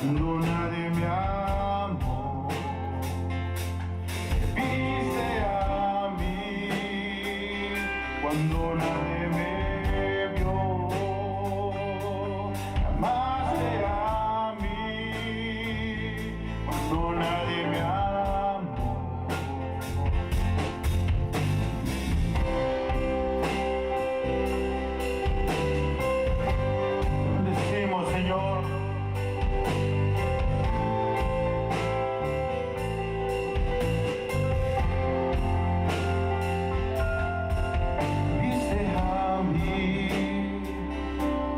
cuando nadie me amó, viste a mí, cuando nadie me vio, amaste a mí, cuando nadie me amó. Bendecimos, Señor.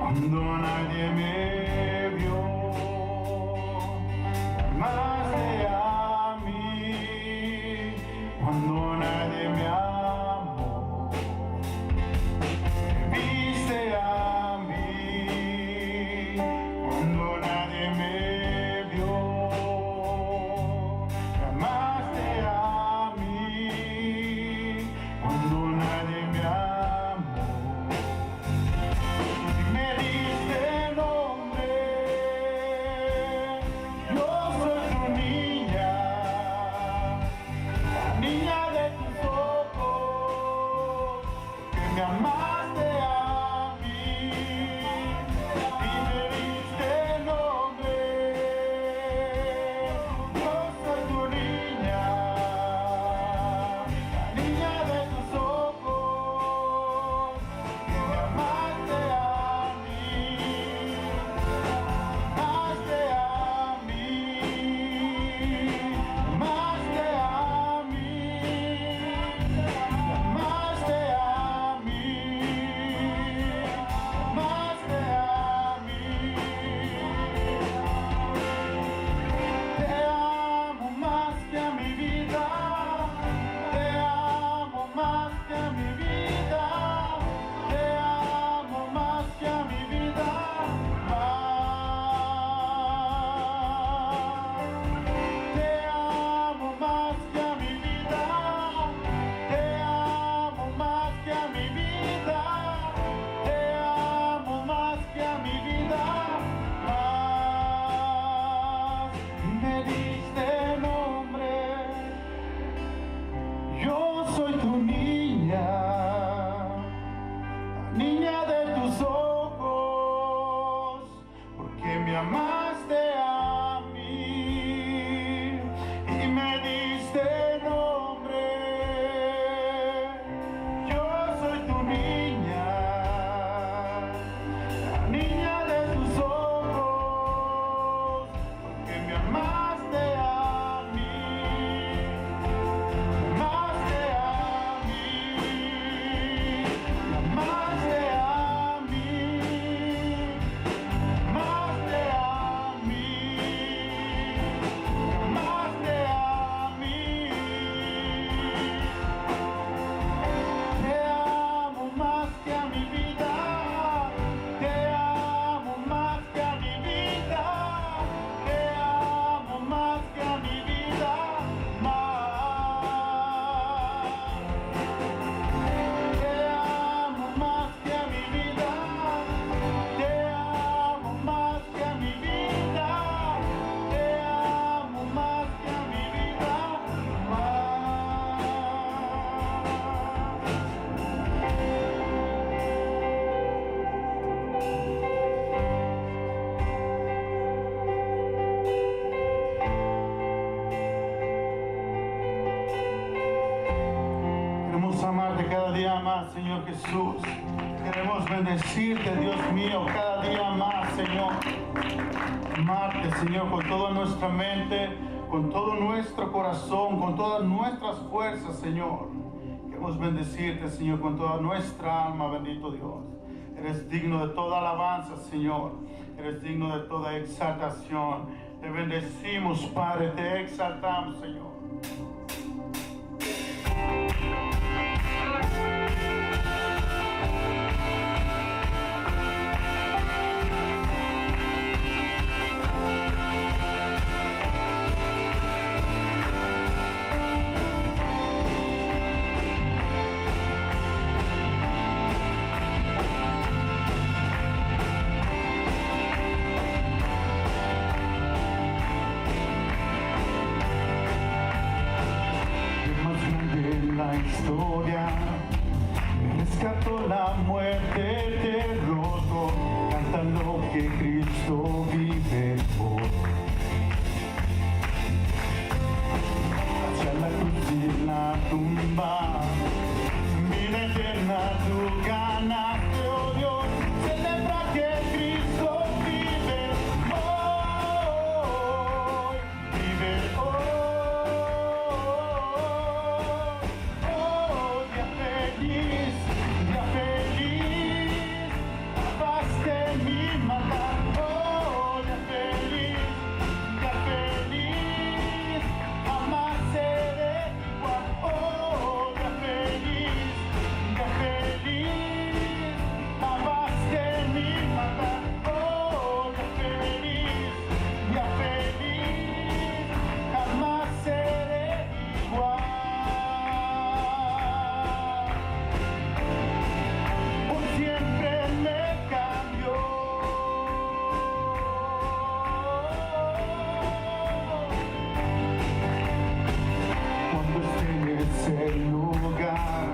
Cuando nadie me vio, amaste a mí, cuando nadie me amó, me viste a mí, cuando nadie me vio, amaste a mí, cuando nadie me amó. Me amaste a mí y me diste nombre. Yo soy tu niña, la niña de tus ojos. Que me amaste a mí, amaste a mí, amaste a mí, amaste a mí. Niña de tus ojos, porque me amaste a mí y me diste nombre. Yo soy tu niña, la niña de tus ojos, porque me amaste a mí, me amaste a mí, me amaste a mí, amaste a mí, amaste a mí. Te amo más que a mi vida, te amo más que a mi vida, te amo más que a mi vida, más. Te amo más que a mi vida, te amo más que a mi vida, te amo más que a mi vida, más. Queremos amarte cada día más, Señor Jesús. Queremos bendecirte, Dios mío, cada día más, Señor. Amarte, Señor, con toda nuestra mente, con todo nuestro corazón, con todas nuestras fuerzas, Señor. Queremos bendecirte, Señor, con toda nuestra alma, bendito Dios. Eres digno de toda alabanza, Señor. Eres digno de toda exaltación. Te bendecimos, Padre, te exaltamos, Señor. historia. Me rescató la muerte, derrotó. Canta lo que Cristo vive hoy. Hacia la cruz y la tumba, vida eterna tú ganaste, oh Dios. Celebra que Cristo vive hoy, vive hoy. Oh, día feliz, abaste mi maldad. Oh, día feliz, jamás seré igual. Oh, día feliz, abaste mi maldad. Oh, día feliz, jamás seré igual. Por siempre me cambió. Cuando esté en ese lugar,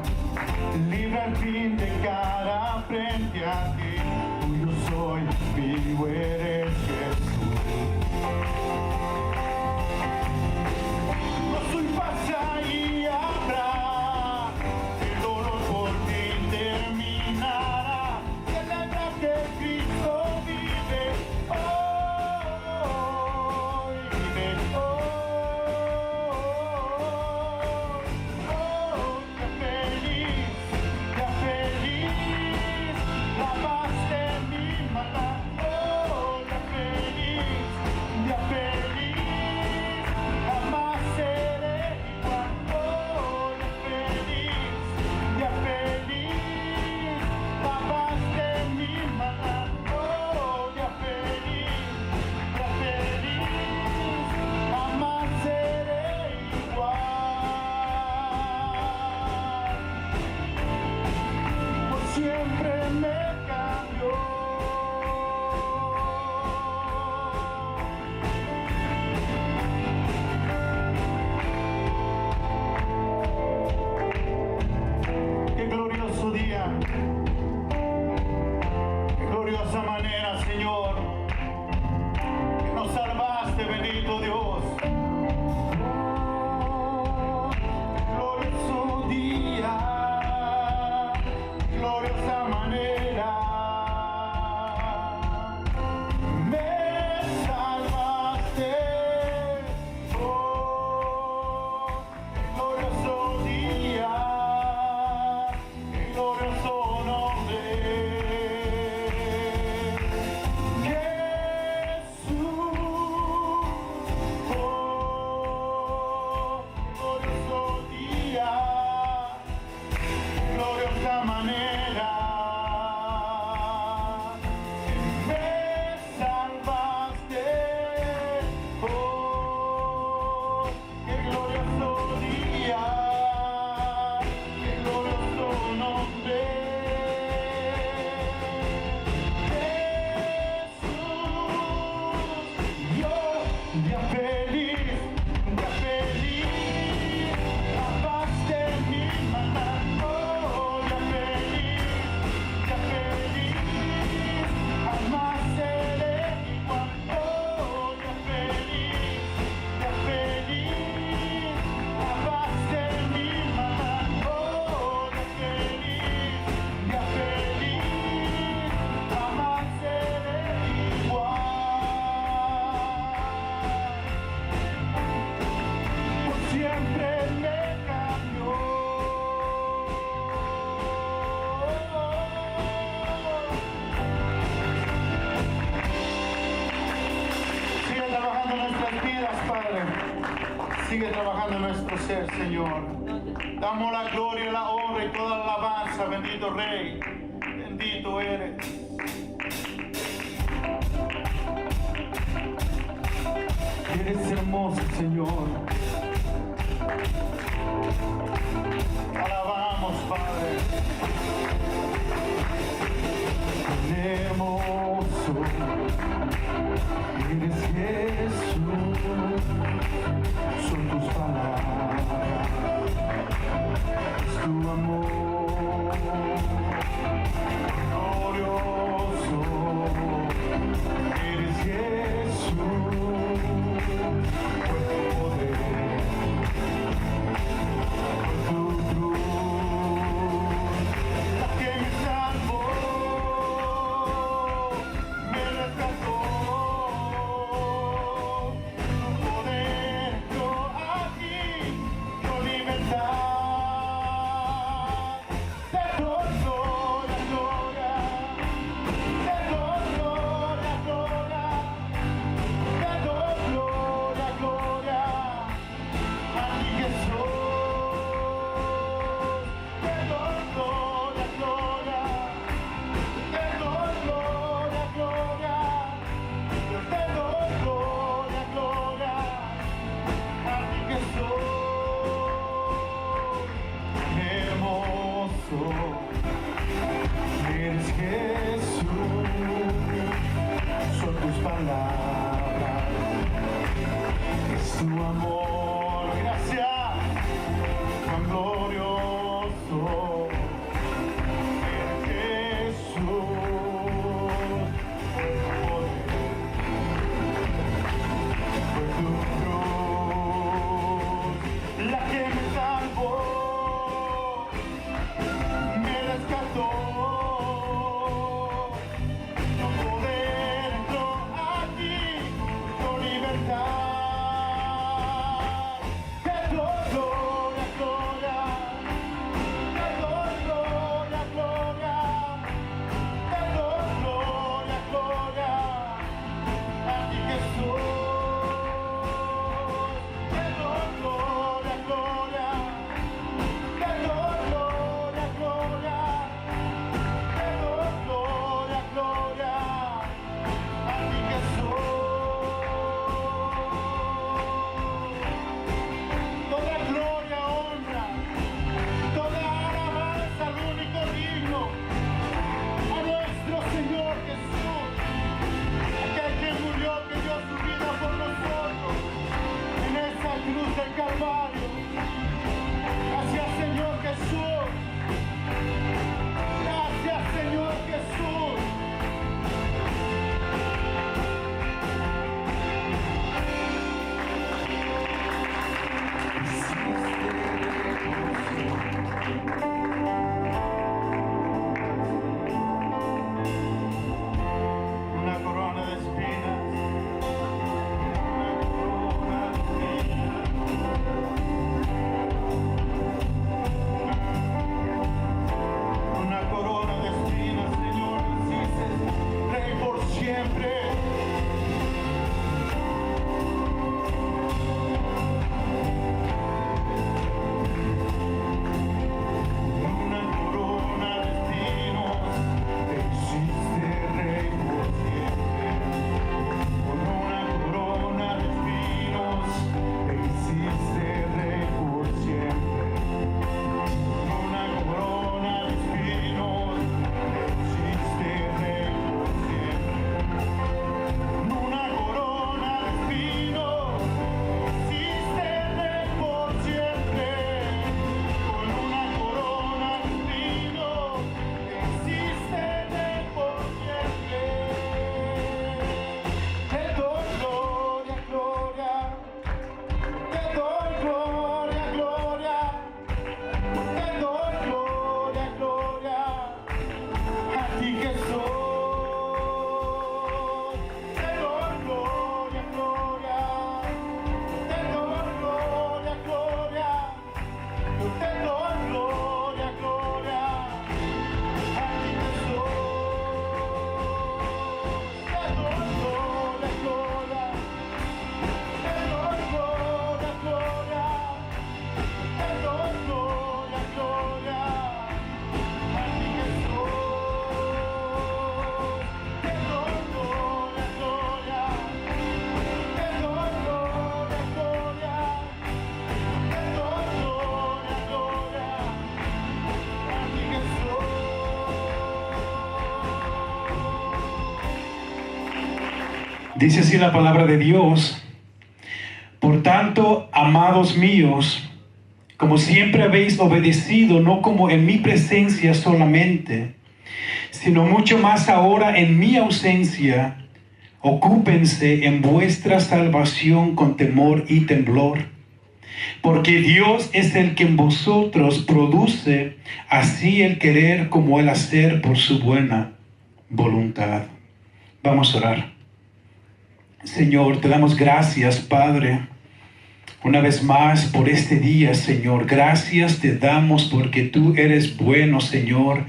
libre al fin de cara frente a ti. Tuyo soy, vivo eres Jesús. No soy pasa y habrá, el dolor por ti terminará. Celebra que Cristo vive hoy, vive hoy. Oh, qué feliz, lavaste mi maldad. Oh, qué feliz, jamás seré igual. Oh, qué feliz, lavaste mi maldad. Oh, qué feliz, jamás seré igual. Por siempre me cambió. Qué glorioso día, qué gloriosa manera, Señor, que nos salvaste, bendito Dios. Glorioso día, gloriosa manera, me salvaste. Oh, glorioso día, glorioso nombre, Jesús. Oh, glorioso día, gloriosa manera, me salvaste. Oh, qué glorioso día, qué glorioso nombre, Jesús. Yo, día feliz, abaste mi maldad. Oh, día feliz, jamás seré igual. Oh, día feliz, abaste mi maldad. Oh, día feliz, jamás seré igual. Por siempre me cambió. Sigue trabajando en nuestras vidas, Padre. Sigue trabajando en nuestro ser, Señor. Damos la gloria, la honra y toda la alabanza, bendito Rey. Bendito eres. Eres hermoso, Señor. Alabamos, Padre. Hermoso eres Jesús, son tus palabras. es tu amor glorioso. Eres Jesús, fue tu poder, fue tu cruz, la que me salvó, me rescató. Tu poder dio aquí, dio libertad. Te doy gloria, gloria. Te doy gloria, gloria. Te doy gloria, gloria. A ti Jesús. Te doy gloria, gloria. Te doy gloria, gloria. Yo te doy gloria, gloria. A ti Jesús. Hermoso. Eres Jesús, son tus palabras, es tu amor, gracias, tan glorioso. Eres Jesús, fue tu poder, fue tu cruz, la que me salvó, me rescató. Tu poder entró aquí, tu libertad. Te doy gloria, gloria. Te doy gloria, gloria. Te doy gloria, gloria. A ti Jesús. Te doy gloria, gloria. Te doy gloria, gloria. Te doy gloria, gloria. A ti Jesús. Toda gloria, honra, toda alabanza al único digno, a nuestro Señor Jesús, aquel que murió, que dio su vida por nosotros en esa cruz del Calvario. Gracias, Señor Jesús. Gracias, Señor Jesús. Una corona de espinas, una corona de espinas, una corona de espinas, Señor, hiciste rey por siempre. Una corona de espinos, te hiciste rey por siempre. Con una corona de espinos, te hiciste rey por siempre. Con una corona de espinos, te hiciste rey por siempre. Con una corona de espinos, te hiciste rey por siempre. Con una corona de espinos, te hiciste rey por siempre. Te doy gloria, gloria. Te doy gloria, gloria. Te doy gloria, gloria. A ti Jesús. Te doy gloria, gloria. Te doy gloria, gloria. Yo te doy gloria, gloria. A ti Jesús. Te doy gloria, gloria. Te doy gloria, gloria. Te doy gloria, gloria. A ti Jesús. Te doy gloria, gloria. Te doy gloria, gloria. Te doy gloria, gloria. A ti Jesús. Dice así la palabra de Dios: por tanto, amados míos, como siempre habéis obedecido, no como en mi presencia solamente, sino mucho más ahora en mi ausencia. Ocúpense en vuestra salvación con temor y temblor, porque Dios es el que en vosotros produce así el querer como el hacer por su buena voluntad. Vamos a orar. Señor, te damos gracias, Padre, una vez más por este día, Señor. Gracias te damos porque tú eres bueno, Señor,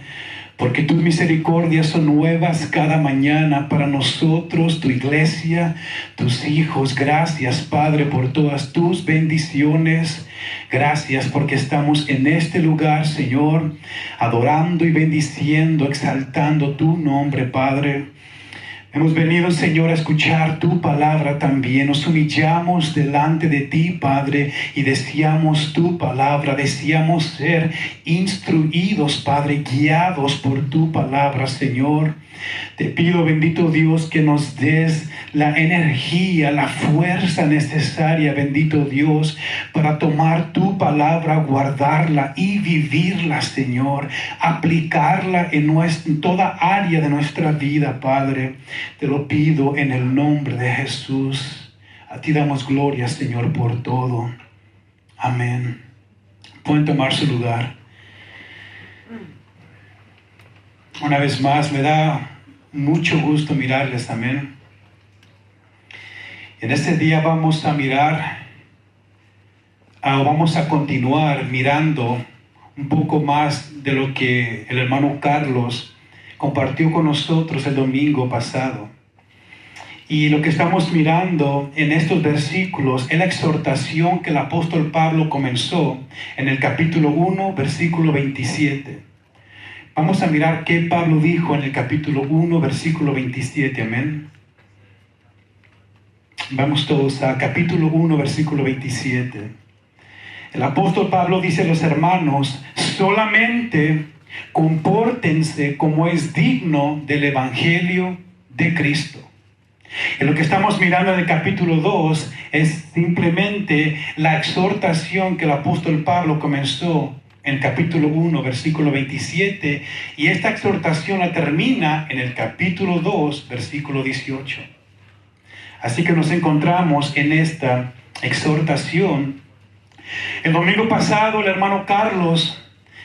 porque tus misericordias son nuevas cada mañana para nosotros, tu iglesia, tus hijos. Gracias, Padre, por todas tus bendiciones. Gracias porque estamos en este lugar, Señor, adorando y bendiciendo, exaltando tu nombre, Padre. Hemos venido, Señor, a escuchar tu palabra también. Nos humillamos delante de ti, Padre, y deseamos tu palabra. Deseamos ser instruidos, Padre, guiados por tu palabra, Señor. Te pido, bendito Dios, que nos des la energía, la fuerza necesaria, bendito Dios, para tomar tu palabra, guardarla y vivirla, Señor. Aplicarla en toda área de nuestra vida, Padre. Te lo pido en el nombre de Jesús. A ti damos gloria, Señor, por todo. Amén. Pueden tomar su lugar. Una vez más, me da mucho gusto mirarles, amén. En este día vamos a vamos a continuar mirando un poco más de lo que el hermano Carlos compartió con nosotros el domingo pasado. Y lo que estamos mirando en estos versículos es la exhortación que el apóstol Pablo comenzó en el capítulo 1, versículo 27. Vamos a mirar qué Pablo dijo en el capítulo 1, versículo 27, amén. Vamos todos a capítulo 1, versículo 27. El apóstol Pablo dice a los hermanos: solamente compórtense como es digno del evangelio de Cristo. Y lo que estamos mirando en el capítulo 2 es simplemente la exhortación que el apóstol Pablo comenzó en el capítulo 1, versículo 27, y esta exhortación la termina en el capítulo 2, versículo 18. Así que nos encontramos en esta exhortación. El domingo pasado el hermano Carlos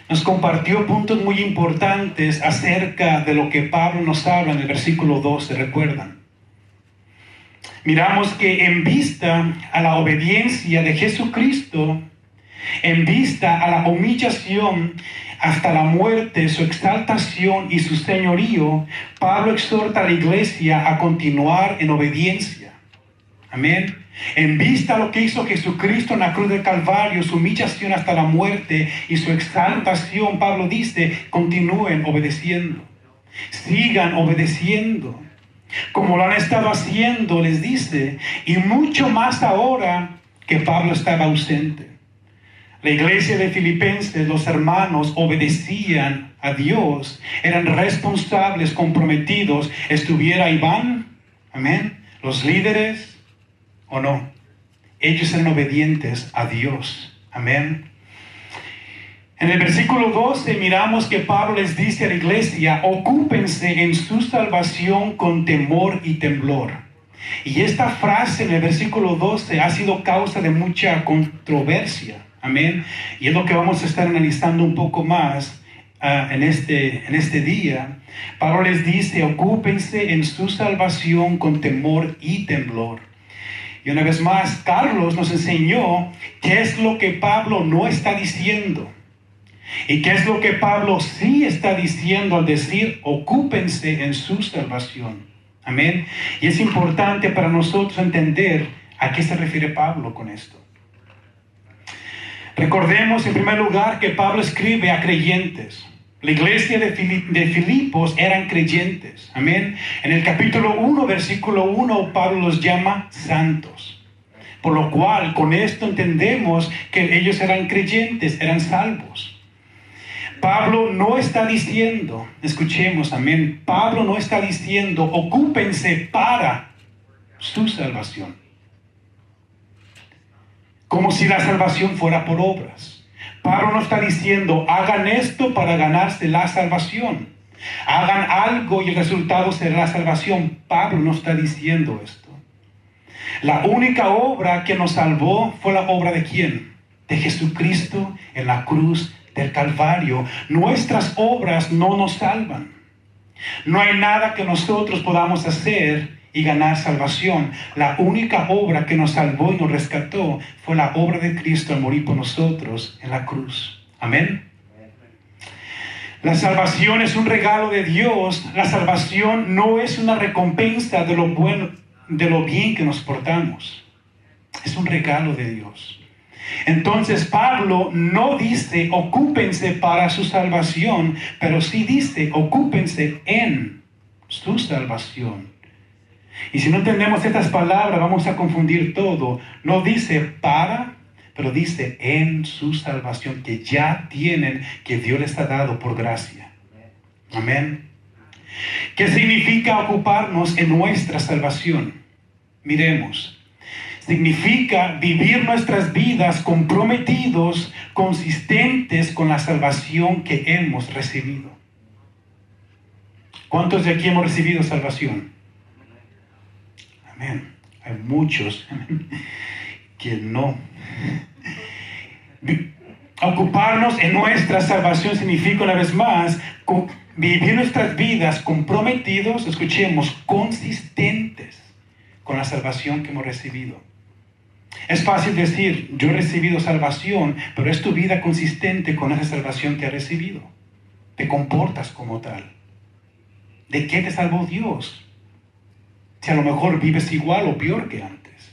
nos compartió puntos muy importantes acerca de lo que Pablo nos habla en el versículo 12, ¿recuerdan? Miramos que en vista a la obediencia de Jesucristo, en vista a la humillación hasta la muerte, su exaltación y su señorío, Pablo exhorta a la iglesia a continuar en obediencia. Amén. En vista a lo que hizo Jesucristo en la cruz del Calvario, su humillación hasta la muerte y su exaltación, Pablo dice: continúen obedeciendo, sigan obedeciendo, como lo han estado haciendo, les dice, y mucho más ahora que Pablo estaba ausente. La iglesia de Filipenses, los hermanos, obedecían a Dios, eran responsables, comprometidos, estuviera Iván, amén, los líderes o no. Ellos eran obedientes a Dios, amén. En el versículo 12 miramos que Pablo les dice a la iglesia: ocúpense en su salvación con temor y temblor. Y esta frase en el versículo 12 ha sido causa de mucha controversia. Amén. Y es lo que vamos a estar analizando un poco más en este día. Pablo les dice: ocúpense en su salvación con temor y temblor. Y una vez más, Carlos nos enseñó qué es lo que Pablo no está diciendo y qué es lo que Pablo sí está diciendo al decir: ocúpense en su salvación. Amén. Y es importante para nosotros entender a qué se refiere Pablo con esto. Recordemos en primer lugar que Pablo escribe a creyentes. La iglesia de Filipos eran creyentes. Amén. En el capítulo 1, versículo 1, Pablo los llama santos. Por lo cual, con esto entendemos que ellos eran creyentes, eran salvos. Pablo no está diciendo, escuchemos, amén. Pablo no está diciendo: ocúpense para su salvación, como si la salvación fuera por obras, Pablo no está diciendo, hagan esto para ganarse la salvación. Hagan algo y el resultado será la salvación. Pablo no está diciendo esto. La única obra que nos salvó fue la obra ¿de quién? De Jesucristo en la cruz del Calvario. Nuestras obras no nos salvan. No hay nada que nosotros podamos hacer y ganar salvación. La única obra que nos salvó y nos rescató fue la obra de Cristo al morir por nosotros en la cruz. Amén. La salvación es un regalo de Dios. La salvación no es una recompensa de lo bueno, de lo bien que nos portamos. Es un regalo de Dios. Entonces Pablo no dice ocúpense para su salvación, pero sí dice ocúpense en su salvación. Y si no entendemos estas palabras, vamos a confundir todo. No dice para, pero dice en su salvación, que ya tienen, que Dios les ha dado por gracia. Amén. ¿Qué significa ocuparnos en nuestra salvación? Miremos. Significa vivir nuestras vidas comprometidos, consistentes con la salvación que hemos recibido. ¿Cuántos de aquí hemos recibido salvación? Amén. Hay muchos que no. Ocuparnos en nuestra salvación significa, una vez más, vivir nuestras vidas comprometidos, escuchemos, consistentes con la salvación que hemos recibido. Es fácil decir, yo he recibido salvación, pero ¿es tu vida consistente con esa salvación que has recibido? ¿Te comportas como tal? ¿De qué te salvó Dios? Si a lo mejor vives igual o peor que antes.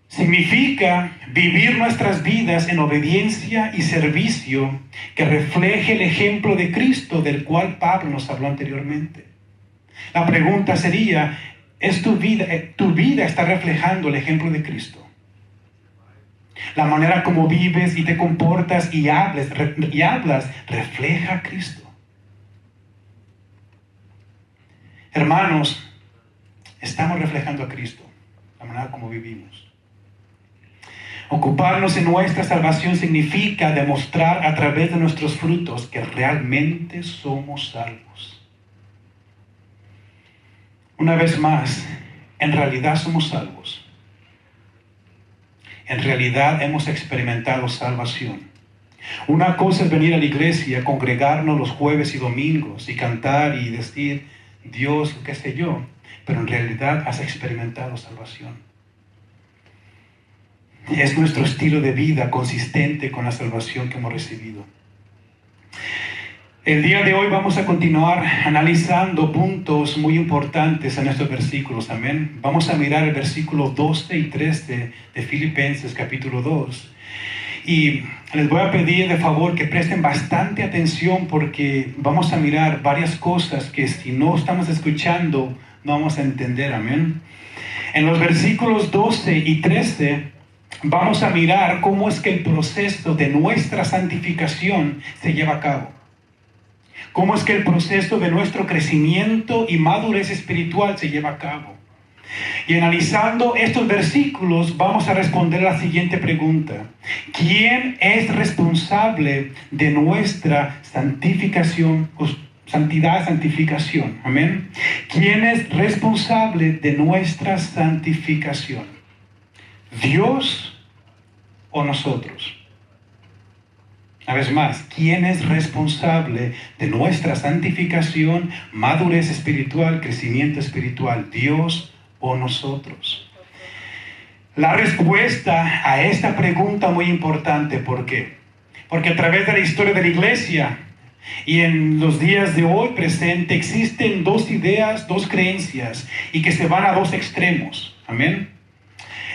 Significa vivir nuestras vidas en obediencia y servicio que refleje el ejemplo de Cristo del cual Pablo nos habló anteriormente. La pregunta sería, ¿es tu vida está reflejando el ejemplo de Cristo? La manera como vives y te comportas y hablas refleja a Cristo. Hermanos, estamos reflejando a Cristo, la manera como vivimos. Ocuparnos en nuestra salvación significa demostrar a través de nuestros frutos que realmente somos salvos. Una vez más, en realidad somos salvos. En realidad hemos experimentado salvación. Una cosa es venir a la iglesia, congregarnos los jueves y domingos y cantar y decir, Dios, qué sé yo, pero en realidad has experimentado salvación. Es nuestro estilo de vida consistente con la salvación que hemos recibido. El día de hoy vamos a continuar analizando puntos muy importantes en estos versículos, amén. Vamos a mirar el versículo 12 y 13 de Filipenses capítulo 2. Y les voy a pedir de favor que presten bastante atención porque vamos a mirar varias cosas que si no estamos escuchando no vamos a entender, amén. En los versículos 12 y 13 vamos a mirar cómo es que el proceso de nuestra santificación se lleva a cabo. Cómo es que el proceso de nuestro crecimiento y madurez espiritual se lleva a cabo. Y analizando estos versículos vamos a responder la siguiente pregunta. ¿Quién es responsable de nuestra santificación, santificación? Amén. ¿Quién es responsable de nuestra santificación? ¿Dios o nosotros? Una vez más, ¿quién es responsable de nuestra santificación, madurez espiritual, crecimiento espiritual? ¿Dios o nosotros? La respuesta a esta pregunta muy importante, ¿por qué? Porque a través de la historia de la iglesia y en los días de hoy presente existen dos ideas, dos creencias y que se van a dos extremos. Amén.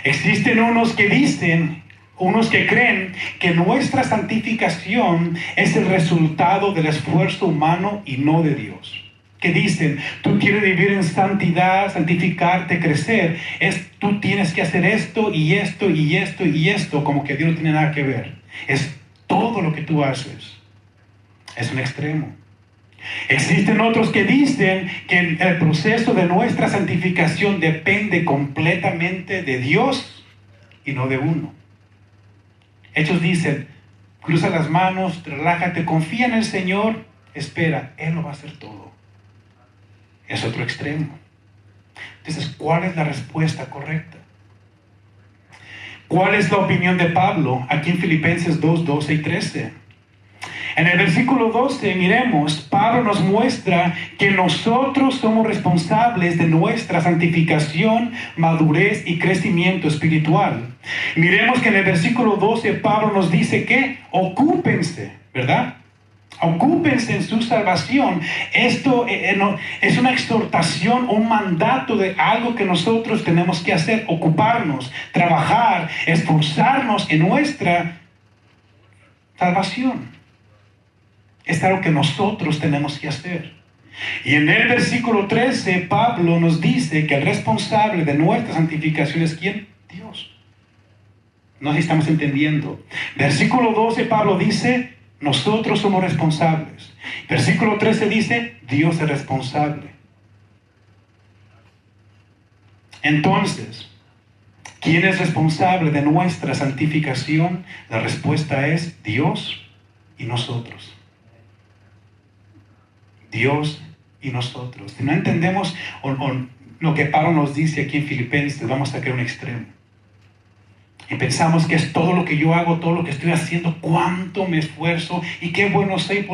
Existen unos que creen que nuestra santificación es el resultado del esfuerzo humano y no de Dios. Que dicen, tú quieres vivir en santidad, santificarte, crecer, tú tienes que hacer esto y esto y esto y esto, como que Dios no tiene nada que ver. Es todo lo que tú haces. Es un extremo. Existen otros que dicen que el proceso de nuestra santificación depende completamente de Dios y no de uno. Hechos dicen, cruza las manos, relájate, confía en el Señor, espera, Él lo va a hacer todo. Es otro extremo. Entonces, ¿cuál es la respuesta correcta? ¿Cuál es la opinión de Pablo aquí en Filipenses 2, 12 y 13? En el versículo 12, miremos, Pablo nos muestra que nosotros somos responsables de nuestra santificación, madurez y crecimiento espiritual. Miremos que en el versículo 12 Pablo nos dice que ocúpense, ¿verdad? Ocúpense en su salvación. Esto es una exhortación, un mandato de algo que nosotros tenemos que hacer, ocuparnos, trabajar, esforzarnos en nuestra salvación. Es algo que nosotros tenemos que hacer. Y en el versículo 13, Pablo nos dice que el responsable de nuestra santificación es ¿quién? Dios. No sé si estamos entendiendo. Versículo 12, Pablo dice, nosotros somos responsables. Versículo 13 dice, Dios es responsable. Entonces, ¿quién es responsable de nuestra santificación? La respuesta es Dios y nosotros. Dios y nosotros. Si no entendemos lo que Pablo nos dice aquí en Filipenses, vamos a caer un extremo. Y pensamos que es todo lo que yo hago, todo lo que estoy haciendo, cuánto me esfuerzo y qué bueno soy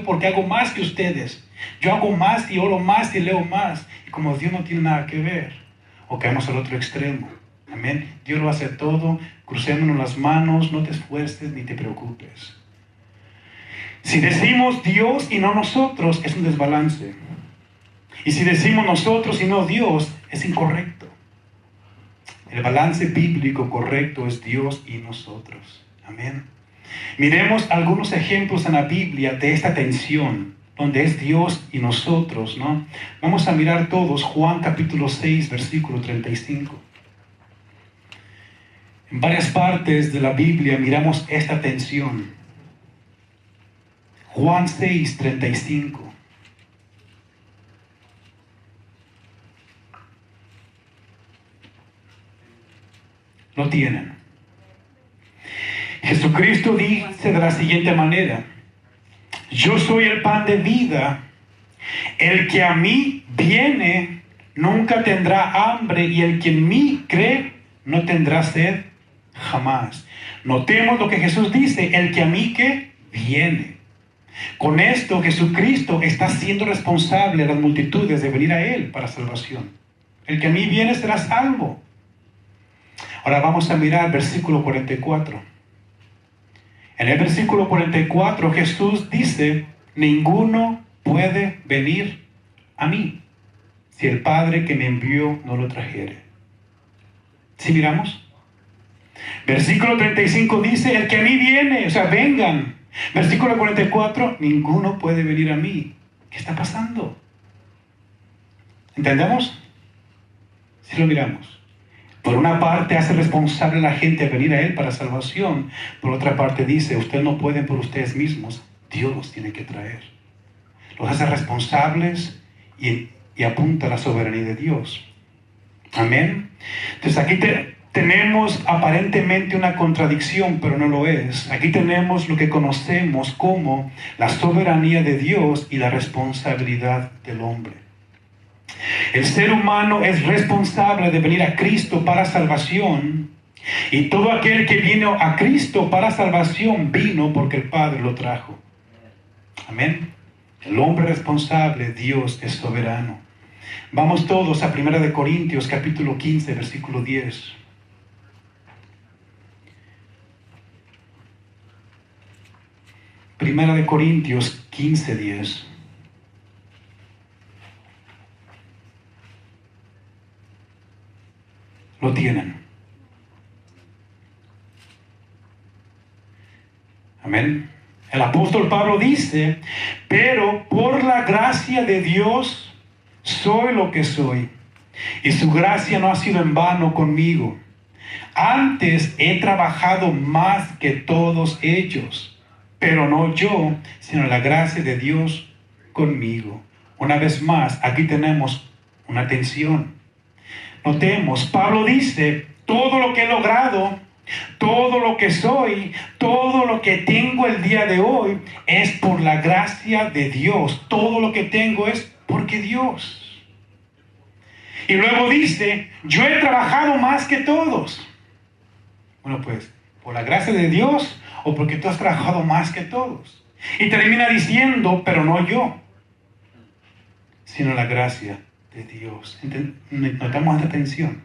porque hago más que ustedes. Yo hago más y oro más y leo más. Y como Dios no tiene nada que ver, o caemos al otro extremo. Amén. Dios lo hace todo, crucémonos las manos, no te esfuerces ni te preocupes. Si decimos Dios y no nosotros, es un desbalance. Y si decimos nosotros y no Dios, es incorrecto. El balance bíblico correcto es Dios y nosotros. Amén. Miremos algunos ejemplos en la Biblia de esta tensión, donde es Dios y nosotros, ¿no? Vamos a mirar todos Juan capítulo 6, versículo 35. En varias partes de la Biblia miramos esta tensión. Juan 6, 35. Lo tienen. Jesucristo dice de la siguiente manera: yo soy el pan de vida. El que a mí viene nunca tendrá hambre, y el que en mí cree no tendrá sed jamás. Notemos lo que Jesús dice: el que a mí que viene. Con esto Jesucristo está siendo responsable de las multitudes de venir a Él para salvación. El que a mí viene será salvo. Ahora vamos a mirar el versículo 44. En el versículo 44 Jesús dice: ninguno puede venir a mí si el Padre que me envió no lo trajere. ¿Sí miramos? Versículo 35 dice: el que a mí viene, o sea, vengan. Versículo 44, ninguno puede venir a mí. ¿Qué está pasando? ¿Entendemos? Si lo miramos. Por una parte hace responsable a la gente a venir a Él para salvación. Por otra parte dice: ustedes no pueden por ustedes mismos. Dios los tiene que traer. Los hace responsables y apunta a la soberanía de Dios. Amén. Entonces aquí tenemos aparentemente una contradicción, pero no lo es. Aquí tenemos lo que conocemos como la soberanía de Dios y la responsabilidad del hombre. El ser humano es responsable de venir a Cristo para salvación, y todo aquel que vino a Cristo para salvación vino porque el Padre lo trajo. Amén. El hombre responsable, Dios es soberano. Vamos todos a 1 Corintios capítulo 15, versículo 10. Primera de Corintios 15, 10. Lo tienen. Amén. El apóstol Pablo dice: pero por la gracia de Dios soy lo que soy, y su gracia no ha sido en vano conmigo. Antes he trabajado más que todos ellos, pero no yo, sino la gracia de Dios conmigo. Una vez más, aquí tenemos una tensión. Notemos, Pablo dice: todo lo que he logrado Todo lo que soy, todo lo que tengo el día de hoy es por la gracia de Dios. Todo lo que tengo es porque Dios. Y luego dice, yo he trabajado más que todos. Bueno, pues, por la gracia de Dios o porque tú has trabajado más que todos. Y termina diciendo, pero no yo, sino la gracia de Dios. Notamos esta tensión.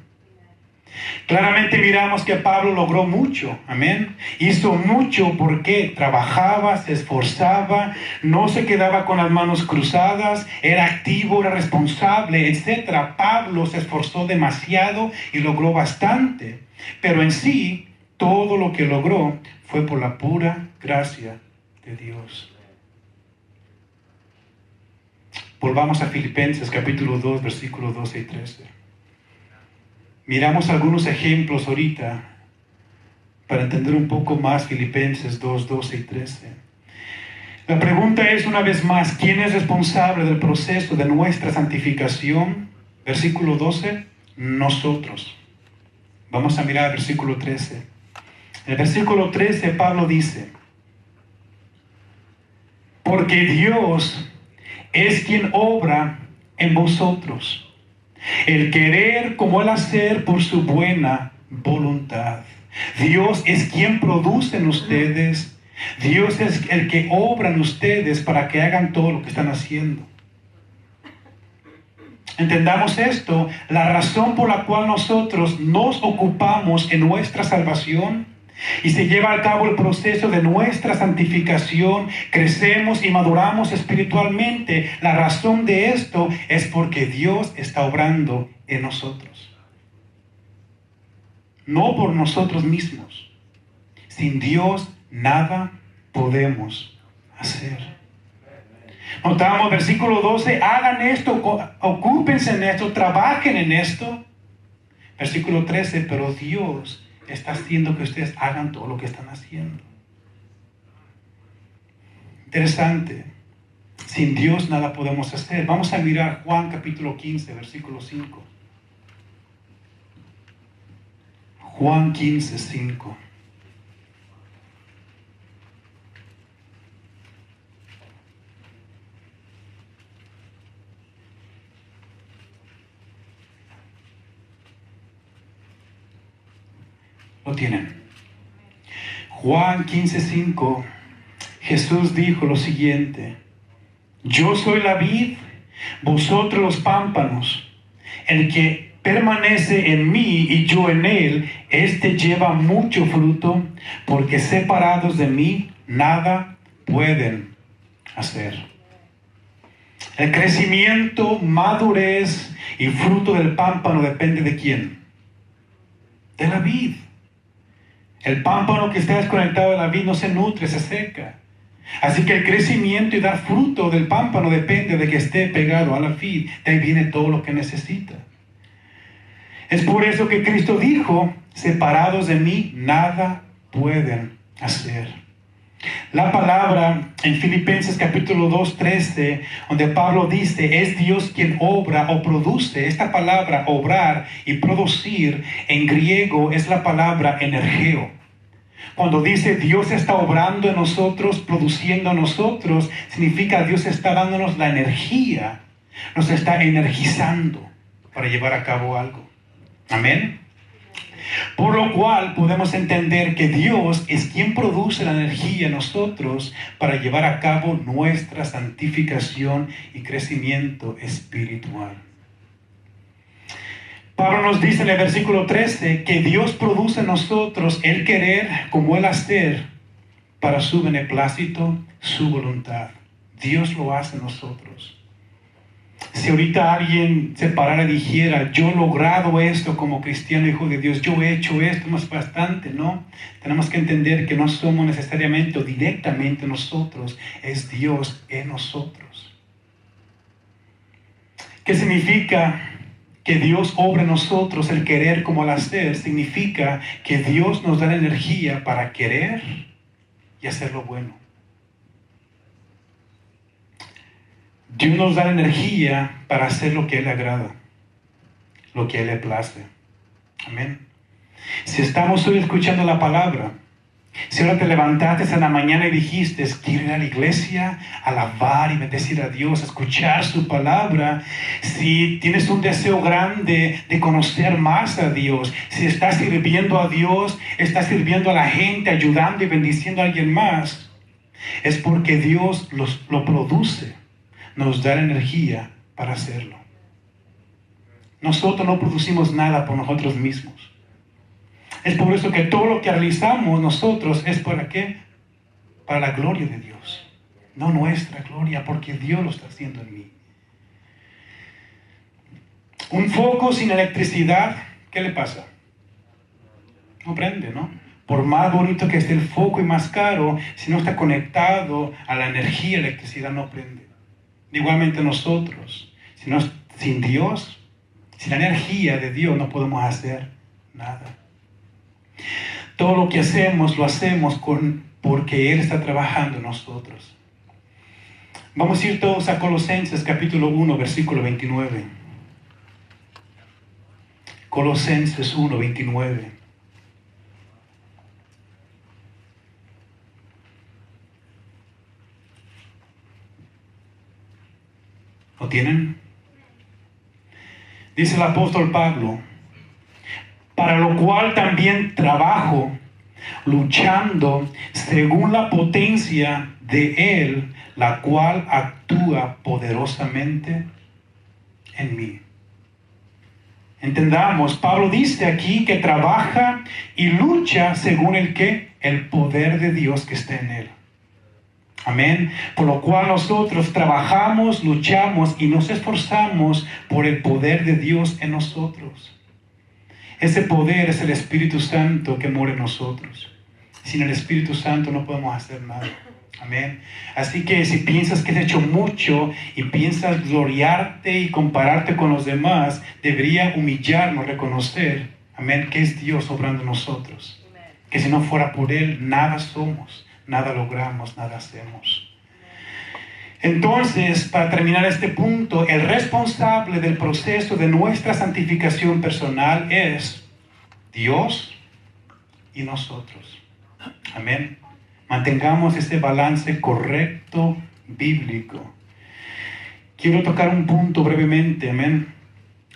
Claramente miramos que Pablo logró mucho, amén. Hizo mucho porque trabajaba, se esforzaba, no se quedaba con las manos cruzadas, era activo, era responsable, etc. Pablo se esforzó demasiado y logró bastante, pero en sí, todo lo que logró fue por la pura gracia de Dios. Volvamos a Filipenses capítulo 2, versículos 12 y 13. Miramos algunos ejemplos ahorita para entender un poco más Filipenses 2, 12 y 13. La pregunta es una vez más, ¿quién es responsable del proceso de nuestra santificación? Versículo 12, nosotros. Vamos a mirar el versículo 13. En el versículo 13 Pablo dice, porque Dios es quien obra en vosotros, el querer como el hacer por su buena voluntad. Dios es quien produce en ustedes. Dios es el que obra en ustedes para que hagan todo lo que están haciendo. Entendamos esto, la razón por la cual nosotros nos ocupamos en nuestra salvación y se lleva a cabo el proceso de nuestra santificación, crecemos y maduramos espiritualmente. La razón de esto es porque Dios está obrando en nosotros. No por nosotros mismos. Sin Dios nada podemos hacer. Notamos versículo 12, hagan esto, ocúpense en esto, trabajen en esto. Versículo 13, pero Dios está haciendo que ustedes hagan todo lo que están haciendo. Interesante. Sin Dios nada podemos hacer. Vamos a mirar Juan capítulo 15, versículo 5. Juan 15, 5. Lo tienen. Juan 15:5. Jesús dijo lo siguiente: yo soy la vid, vosotros los pámpanos. El que permanece en mí y yo en él, este lleva mucho fruto, porque separados de mí nada pueden hacer. El crecimiento, madurez y fruto del pámpano depende de quién? De la vid. El pámpano que está desconectado de la vid no se nutre, se seca. Así que el crecimiento y dar fruto del pámpano depende de que esté pegado a la vid. De ahí viene todo lo que necesita. Es por eso que Cristo dijo, separados de mí, nada pueden hacer. La palabra en Filipenses capítulo 2, 13, donde Pablo dice, es Dios quien obra o produce. Esta palabra obrar y producir en griego es la palabra energeo. Cuando dice Dios está obrando en nosotros, produciendo en nosotros, significa Dios está dándonos la energía, nos está energizando para llevar a cabo algo. Amén. Por lo cual podemos entender que Dios es quien produce la energía en nosotros para llevar a cabo nuestra santificación y crecimiento espiritual. Pablo nos dice en el versículo 13 que Dios produce en nosotros el querer como el hacer para su beneplácito, su voluntad. Dios lo hace en nosotros. Si ahorita alguien se parara y dijera, yo he logrado esto como cristiano, hijo de Dios, yo he hecho esto más bastante, ¿no? Tenemos que entender que no somos necesariamente o directamente nosotros, es Dios en nosotros. ¿Qué significa que Dios obra en nosotros el querer como el hacer? Significa que Dios nos da la energía para querer y hacer lo bueno. Dios nos da la energía para hacer lo que a Él le agrada, lo que a Él le place. Amén. Si estamos hoy escuchando la palabra, si ahora te levantaste en la mañana y dijiste, quiero ir a la iglesia, alabar y bendecir a Dios, escuchar su palabra, si tienes un deseo grande de conocer más a Dios, si estás sirviendo a Dios, estás sirviendo a la gente, ayudando y bendiciendo a alguien más, es porque Dios lo produce, nos da la energía para hacerlo. Nosotros no producimos nada por nosotros mismos. Es por eso que todo lo que realizamos nosotros es ¿para qué? Para la gloria de Dios. No nuestra gloria, porque Dios lo está haciendo en mí. Un foco sin electricidad, ¿qué le pasa? No prende, ¿no? Por más bonito que esté el foco y más caro, si no está conectado a la energía, electricidad no prende. Igualmente nosotros, sin Dios, sin la energía de Dios, no podemos hacer nada. Todo lo que hacemos, lo hacemos porque Él está trabajando en nosotros. Vamos a ir todos a Colosenses capítulo 1, versículo 29. Colosenses 1, 29. ¿Lo tienen? Dice el apóstol Pablo, para lo cual también trabajo, luchando según la potencia de Él, la cual actúa poderosamente en mí. Entendamos, Pablo dice aquí que trabaja y lucha según el poder de Dios que está en Él. Amén. Por lo cual nosotros trabajamos, luchamos y nos esforzamos por el poder de Dios en nosotros. Ese poder es el Espíritu Santo que mora en nosotros. Sin el Espíritu Santo no podemos hacer nada. Amén. Así que si piensas que has hecho mucho y piensas gloriarte y compararte con los demás, debería humillarnos, reconocer, amén, que es Dios obrando en nosotros. Que si no fuera por Él, nada somos, nada logramos, nada hacemos. Entonces, para terminar este punto, el responsable del proceso de nuestra santificación personal es Dios y nosotros. Amén. Mantengamos ese balance correcto, bíblico. Quiero tocar un punto brevemente, amén,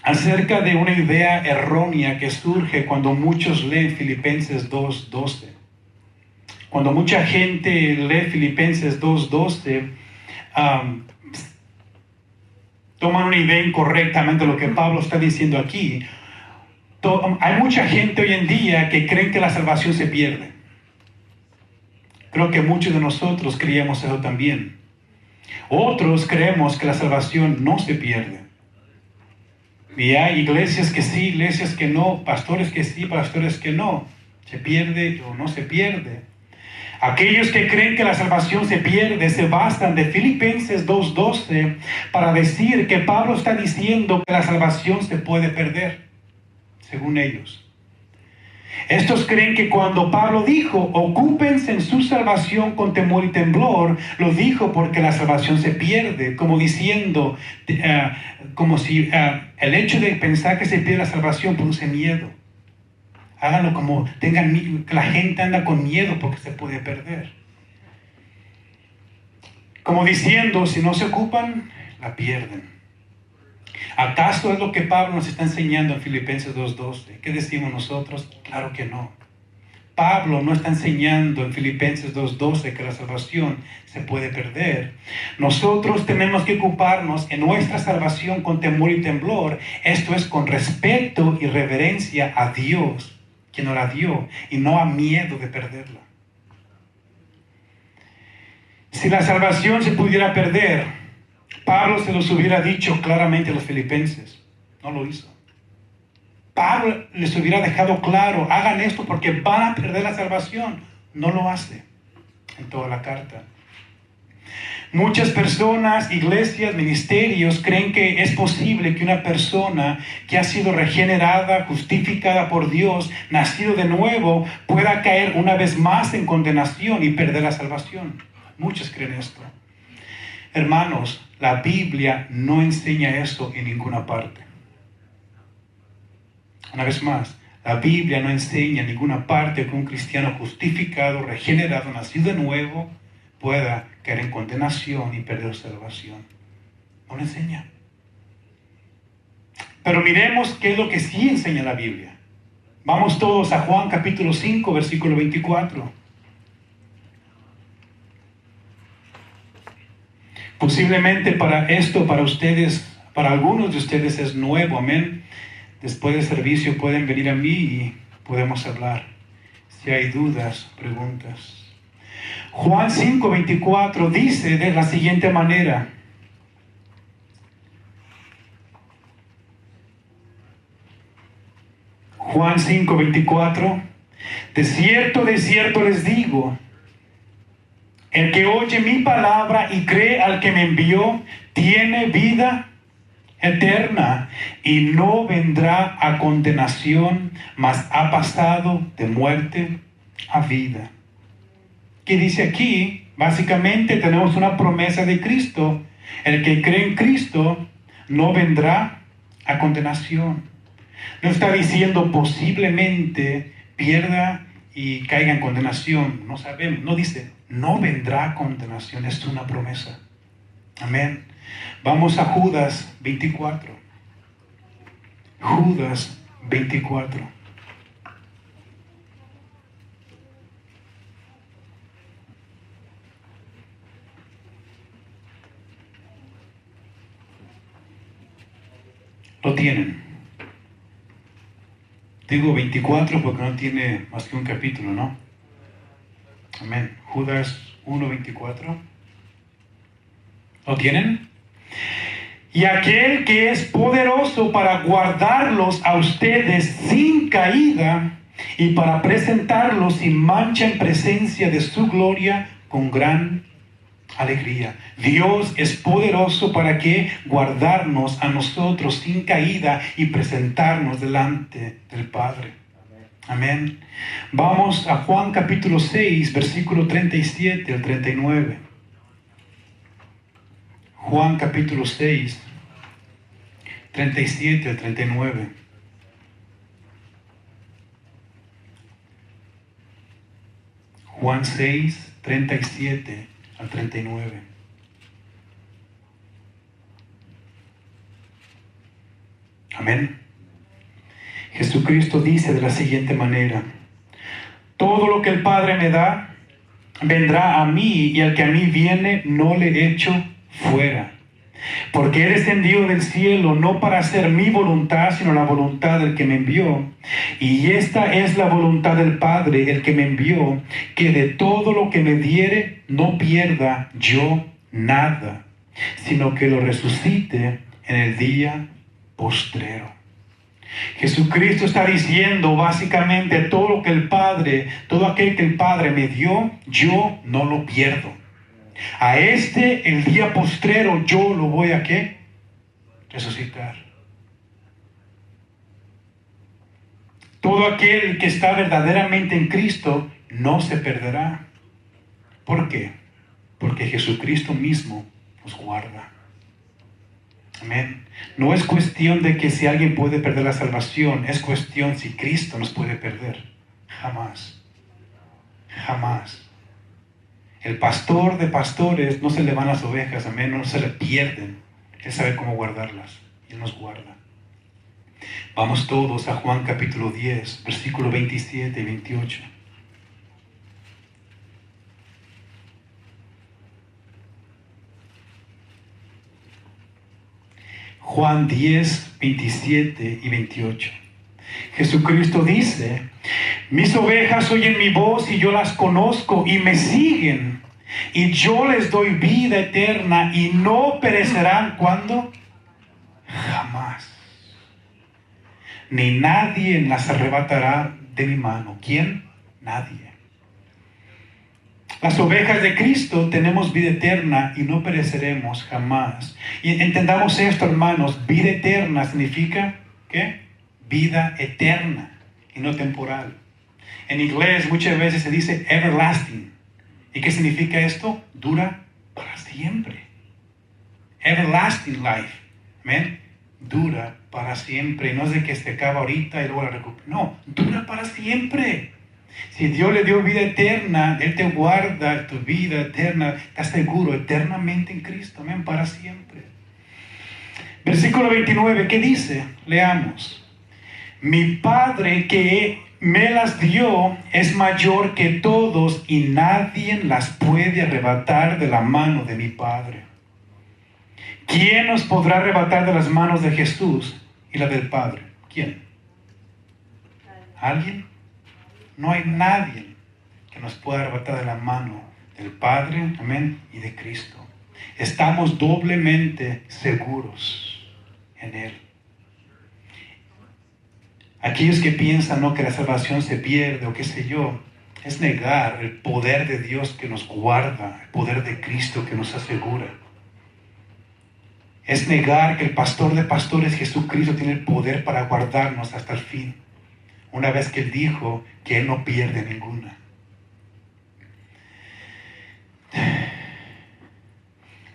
acerca de una idea errónea que surge cuando muchos leen Filipenses 2:12. Cuando mucha gente lee Filipenses 2:12, toman una idea incorrectamente de lo que Pablo está diciendo aquí. Hay mucha gente hoy en día que creen que la salvación se pierde. Creo que muchos de nosotros creíamos eso también. Otros creemos que la salvación no se pierde. Y hay iglesias que sí, iglesias que no, pastores que sí, pastores que no. Se pierde o no se pierde. Aquellos que creen que la salvación se pierde se basan de Filipenses 2:12 para decir que Pablo está diciendo que la salvación se puede perder, según ellos. Estos creen que cuando Pablo dijo, ocúpense en su salvación con temor y temblor, lo dijo porque la salvación se pierde, como diciendo, como si el hecho de pensar que se pierde la salvación produce miedo. Háganlo como tengan, que la gente anda con miedo porque se puede perder. Como diciendo, si no se ocupan, la pierden. ¿Acaso es lo que Pablo nos está enseñando en Filipenses 2:12? ¿Qué decimos nosotros? Claro que no. Pablo no está enseñando en Filipenses 2:12 que la salvación se puede perder. Nosotros tenemos que ocuparnos en nuestra salvación con temor y temblor. Esto es con respeto y reverencia a Dios, quien nos la dio, y no a miedo de perderla. Si la salvación se pudiera perder, Pablo se los hubiera dicho claramente a los filipenses. No lo hizo. Pablo les hubiera dejado claro, hagan esto porque van a perder la salvación. No lo hace en toda la carta. Muchas personas, iglesias, ministerios creen que es posible que una persona que ha sido regenerada, justificada por Dios, nacido de nuevo, pueda caer una vez más en condenación y perder la salvación. Muchos creen esto. Hermanos, la Biblia no enseña eso en ninguna parte. Una vez más, La Biblia no enseña en ninguna parte que un cristiano justificado, regenerado, nacido de nuevo, pueda caer en condenación y perder su salvación. No lo enseña. Pero miremos qué es lo que sí enseña la Biblia. Vamos todos a Juan capítulo 5, versículo 24. Posiblemente para ustedes, para algunos de ustedes es nuevo, amén. Después del servicio pueden venir a mí y podemos hablar. Si hay dudas, preguntas. Juan 5, 24 dice de la siguiente manera. Juan 5, 24. De cierto les digo, el que oye mi palabra y cree al que me envió, tiene vida eterna y no vendrá a condenación, mas ha pasado de muerte a vida. ¿Qué dice aquí? Básicamente tenemos una promesa de Cristo. El que cree en Cristo no vendrá a condenación. No está diciendo posiblemente pierda y caiga en condenación. No sabemos. No dice no vendrá a condenación. Es una promesa. Amén. Vamos a Judas 24. Judas 24. Lo tienen. Digo 24 porque no tiene más que un capítulo, ¿no? Amén. Judas 1:24. ¿Lo tienen? Y aquel que es poderoso para guardarlos a ustedes sin caída y para presentarlos sin mancha en presencia de su gloria con gran alegría. Dios es poderoso para que guardarnos a nosotros sin caída y presentarnos delante del Padre. Amén. Vamos a Juan capítulo 6, versículo 37 al 39. Juan capítulo 6, 37 al 39. Juan 6, 37 al 39. Amén. Jesucristo dice de la siguiente manera: todo lo que el Padre me da vendrá a mí, y al que a mí viene no le echo fuera. Porque he descendido del cielo no para hacer mi voluntad, sino la voluntad del que me envió. Y esta es la voluntad del Padre, el que me envió, que de todo lo que me diere no pierda yo nada, sino que lo resucite en el día postrero. Jesucristo está diciendo básicamente todo lo que el Padre, todo aquel que el Padre me dio, yo no lo pierdo. A el día postrero, yo lo voy a ¿qué? Resucitar. Todo aquel que está verdaderamente en Cristo no se perderá. ¿Por qué? Porque Jesucristo mismo nos guarda. Amén. No es cuestión de que si alguien puede perder la salvación, es cuestión si Cristo nos puede perder. Jamás. Jamás. El pastor de pastores no se le van las ovejas, amén, no se le pierden. Él sabe cómo guardarlas. Él nos guarda. Vamos todos a Juan capítulo 10, versículo 27 y 28. Juan 10, 27 y 28. Jesucristo dice: mis ovejas oyen mi voz y yo las conozco y me siguen, y yo les doy vida eterna y no perecerán. ¿Cuándo? Jamás. Ni nadie las arrebatará de mi mano. ¿Quién? Nadie. Las ovejas de Cristo tenemos vida eterna y no pereceremos jamás. Y entendamos esto, hermanos. Vida eterna significa ¿qué? Vida eterna y no temporal. En inglés muchas veces se dice everlasting. ¿Y qué significa esto? Dura para siempre. Everlasting life. ¿Amén? dura para siempre. No es de que se acaba ahorita y luego la recupera. No, dura para siempre. Si Dios le dio vida eterna, Él te guarda tu vida eterna, estás seguro, eternamente en Cristo, amén, para siempre. Versículo 29, ¿qué dice? Leamos. Mi Padre que me las dio es mayor que todos y nadie las puede arrebatar de la mano de mi Padre. ¿Quién nos podrá arrebatar de las manos de Jesús y la del Padre? ¿Quién? ¿Alguien? No hay nadie que nos pueda arrebatar de la mano del Padre, amén, y de Cristo. Estamos doblemente seguros en Él. Aquellos que piensan, ¿no?, que la salvación se pierde o qué sé yo, es negar el poder de Dios que nos guarda, el poder de Cristo que nos asegura. Es negar que el pastor de pastores, Jesucristo, tiene el poder para guardarnos hasta el fin. Una vez que Él dijo que Él no pierde ninguna.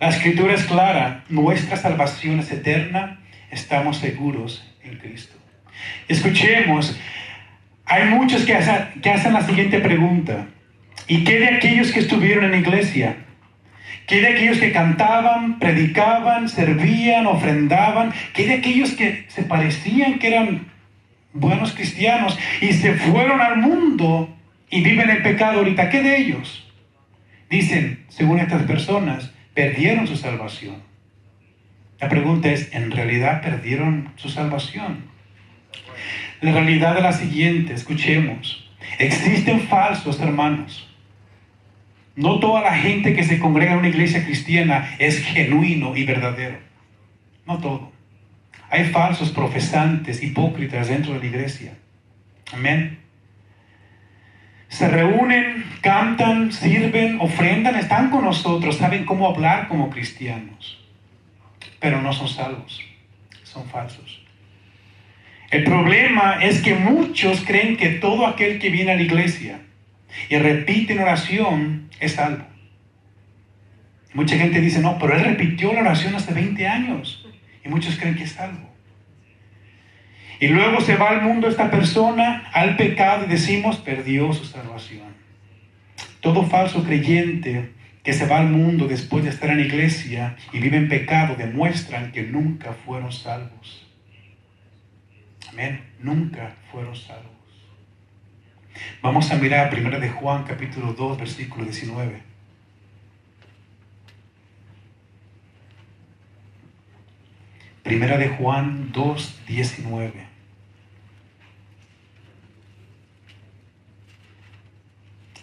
La Escritura es clara. Nuestra salvación es eterna. Estamos seguros en Cristo. Escuchemos. Hay muchos que hacen la siguiente pregunta. ¿Y qué de aquellos que estuvieron en la iglesia? ¿Qué de aquellos que cantaban, predicaban, servían, ofrendaban? ¿Qué de aquellos que se parecían que eran buenos cristianos y se fueron al mundo y viven en pecado ahorita? ¿Qué de ellos? Dicen, según estas personas, perdieron su salvación. La pregunta es, ¿en realidad perdieron su salvación? La realidad es la siguiente, escuchemos. Existen falsos hermanos. No toda la gente que se congrega en una iglesia cristiana es genuino y verdadero. No todo. Hay falsos profesantes, hipócritas dentro de la iglesia. Amén. Se reúnen, cantan, sirven, ofrendan, están con nosotros, saben cómo hablar como cristianos. Pero no son salvos, son falsos. El problema es que muchos creen que todo aquel que viene a la iglesia y repite una oración es salvo. Mucha gente dice, no, pero él repitió la oración hace 20 años. Y muchos creen que es salvo. Y luego se va al mundo esta persona, al pecado, y decimos, perdió su salvación. Todo falso creyente que se va al mundo después de estar en la iglesia y vive en pecado demuestran que nunca fueron salvos. Amén, nunca fueron salvos. Vamos a mirar 1 de Juan capítulo 2 versículo 19. Primera de Juan 2, 19.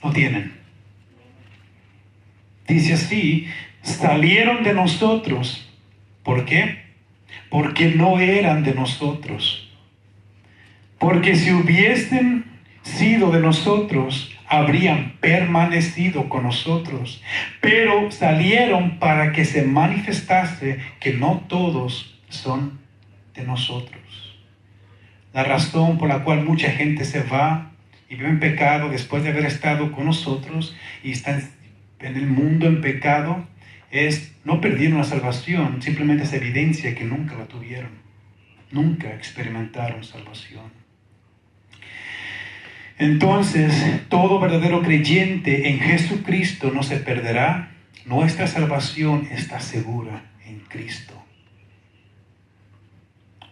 ¿Lo tienen? Dice así, salieron de nosotros. ¿Por qué? Porque no eran de nosotros. Porque si hubiesen sido de nosotros, habrían permanecido con nosotros. Pero salieron para que se manifestase que no todos son de nosotros. La razón por la cual mucha gente se va y vive en pecado después de haber estado con nosotros y están en el mundo en pecado es, no perdieron la salvación, simplemente es evidencia que nunca la tuvieron, nunca experimentaron salvación. Entonces, todo verdadero creyente en Jesucristo no se perderá. Nuestra salvación está segura en Cristo.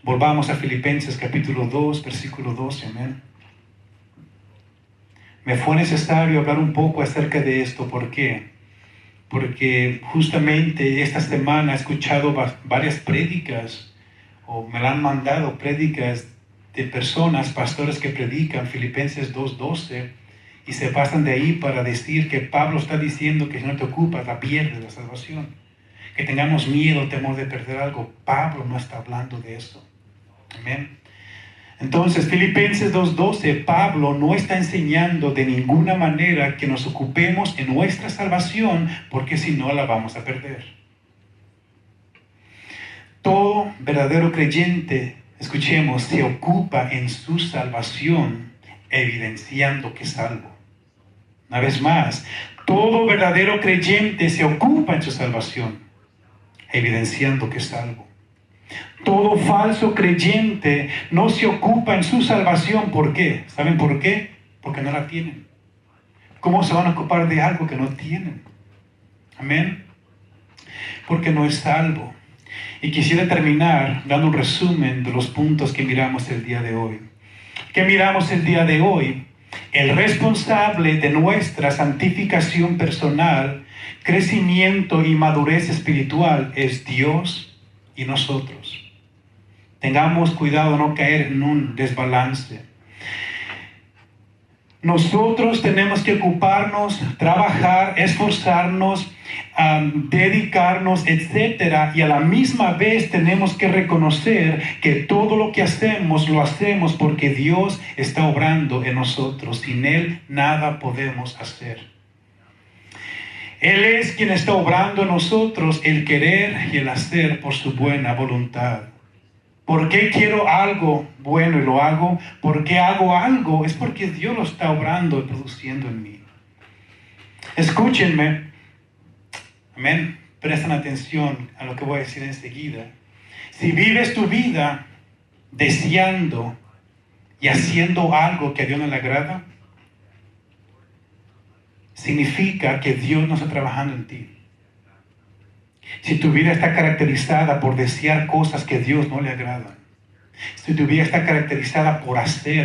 Volvamos a Filipenses capítulo 2, versículo 12, amén. Me fue necesario hablar un poco acerca de esto. ¿Por qué? Porque justamente esta semana he escuchado varias prédicas, o me la han mandado prédicas de personas, pastores que predican Filipenses 2:12 y se pasan de ahí para decir que Pablo está diciendo que si no te ocupas la pierdes la salvación, que tengamos miedo, temor de perder algo. Pablo no está hablando de eso. Amén. Entonces, Filipenses 2:12, Pablo no está enseñando de ninguna manera que nos ocupemos en nuestra salvación, porque si no la vamos a perder. Todo verdadero creyente, escuchemos, se ocupa en su salvación, evidenciando que es salvo. Una vez más, todo verdadero creyente se ocupa en su salvación, evidenciando que es salvo. Todo falso creyente no se ocupa en su salvación. ¿Por qué? ¿Saben por qué? Porque no la tienen. ¿Cómo se van a ocupar de algo que no tienen? Amén. Porque no es salvo. Y quisiera terminar dando un resumen de los puntos que miramos el día de hoy. ¿Qué miramos el día de hoy? El responsable de nuestra santificación personal, crecimiento y madurez espiritual es Dios y nosotros. Tengamos cuidado de no caer en un desbalance. Nosotros tenemos que ocuparnos, trabajar, esforzarnos, dedicarnos, etc. Y a la misma vez tenemos que reconocer que todo lo que hacemos, lo hacemos porque Dios está obrando en nosotros. Sin Él nada podemos hacer. Él es quien está obrando en nosotros el querer y el hacer por su buena voluntad. ¿Por qué quiero algo bueno y lo hago? ¿Por qué hago algo? Es porque Dios lo está obrando y produciendo en mí. Escúchenme. Amén. Presten atención a lo que voy a decir enseguida. Si vives tu vida deseando y haciendo algo que a Dios no le agrada, significa que Dios no está trabajando en ti. Si tu vida está caracterizada por desear cosas que a Dios no le agradan, si tu vida está caracterizada por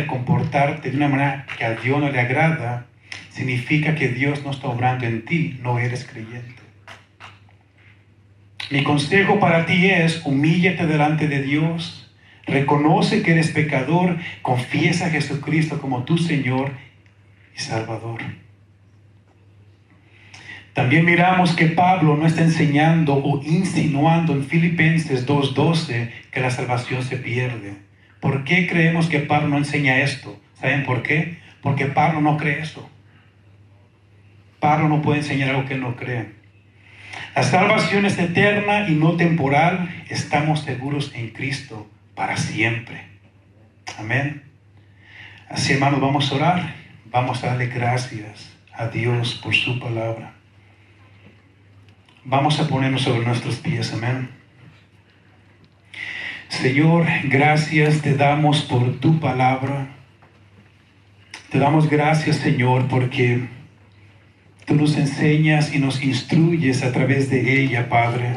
comportarte de una manera que a Dios no le agrada, significa que Dios no está obrando en ti, no eres creyente. Mi consejo para ti es: humíllate delante de Dios, reconoce que eres pecador, confiesa a Jesucristo como tu Señor y Salvador. También miramos que Pablo no está enseñando o insinuando en Filipenses 2:12 que la salvación se pierde. ¿Por qué creemos que Pablo no enseña esto? ¿Saben por qué? Porque Pablo no cree eso. Pablo no puede enseñar algo que él no cree. La salvación es eterna y no temporal. Estamos seguros en Cristo para siempre. Amén. Así, hermanos, vamos a orar. Vamos a darle gracias a Dios por su palabra. Vamos a ponernos sobre nuestros pies, amén. Señor, gracias te damos por tu palabra. Te damos gracias, Señor, porque tú nos enseñas y nos instruyes a través de ella, Padre.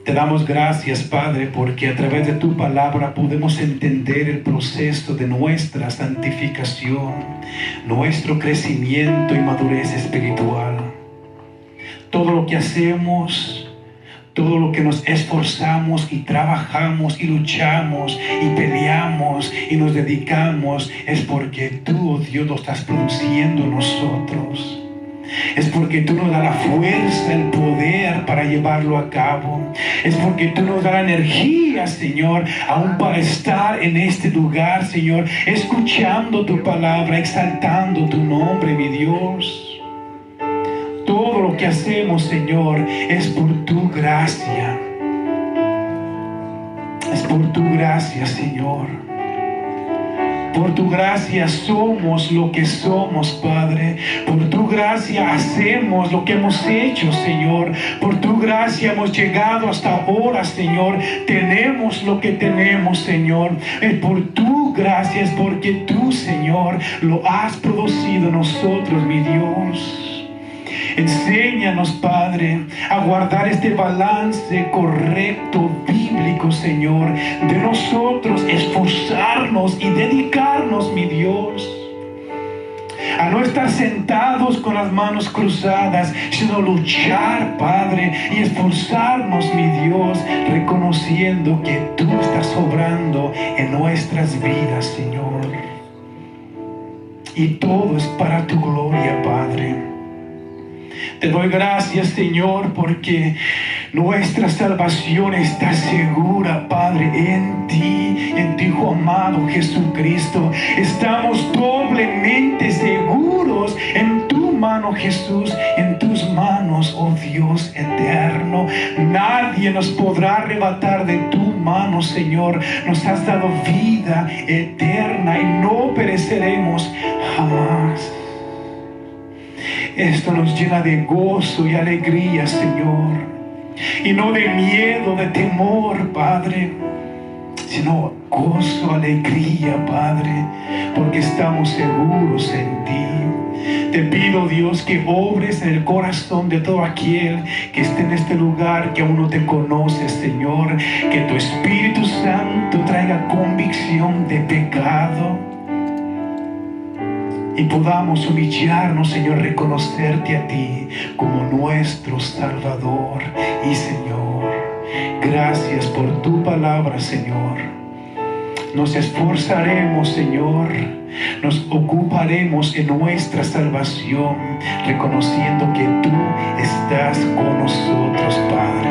Te damos gracias, Padre, porque a través de tu palabra podemos entender el proceso de nuestra santificación, nuestro crecimiento y madurez espiritual. Todo lo que hacemos, todo lo que nos esforzamos y trabajamos y luchamos y peleamos y nos dedicamos es porque tú, oh Dios, lo estás produciendo en nosotros. Es porque tú nos das la fuerza, el poder para llevarlo a cabo. Es porque tú nos das la energía, Señor, aún para estar en este lugar, Señor, escuchando tu palabra, exaltando tu nombre, mi Dios. Todo lo que hacemos, Señor, es por tu gracia. Es por tu gracia, Señor. Por tu gracia somos lo que somos, Padre. Por tu gracia hacemos lo que hemos hecho, Señor. Por tu gracia hemos llegado hasta ahora, Señor. Tenemos lo que tenemos, Señor. Es por tu gracia, es porque tú, Señor, lo has producido en nosotros, mi Dios. Enséñanos, Padre, a guardar este balance correcto, bíblico, Señor, de nosotros esforzarnos y dedicarnos, mi Dios, a no estar sentados con las manos cruzadas, sino luchar, Padre, y esforzarnos, mi Dios, reconociendo que tú estás obrando en nuestras vidas, Señor. Y todo es para tu gloria, Padre. Te doy gracias, Señor, porque nuestra salvación está segura, Padre, en ti, en tu Hijo amado Jesucristo. Estamos doblemente seguros en tu mano, Jesús, en tus manos, oh Dios eterno. Nadie nos podrá arrebatar de tu mano, Señor. Nos has dado vida eterna y no pereceremos jamás. Esto nos llena de gozo y alegría, Señor. Y no de miedo, de temor, Padre, sino gozo, alegría, Padre, porque estamos seguros en ti. Te pido, Dios, que obres en el corazón de todo aquel que esté en este lugar, que aún no te conoce, Señor. Que tu Espíritu Santo traiga convicción de pecado y podamos humillarnos, Señor, reconocerte a ti como nuestro Salvador y Señor. Gracias por tu palabra, Señor. Nos esforzaremos, Señor. Nos ocuparemos en nuestra salvación, reconociendo que tú estás con nosotros, Padre.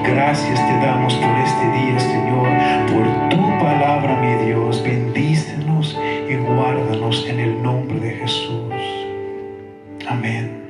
Gracias te damos por este día, Señor, por tu palabra, mi Dios. Bendícenos y guárdanos en el nombre de Jesús. Amén.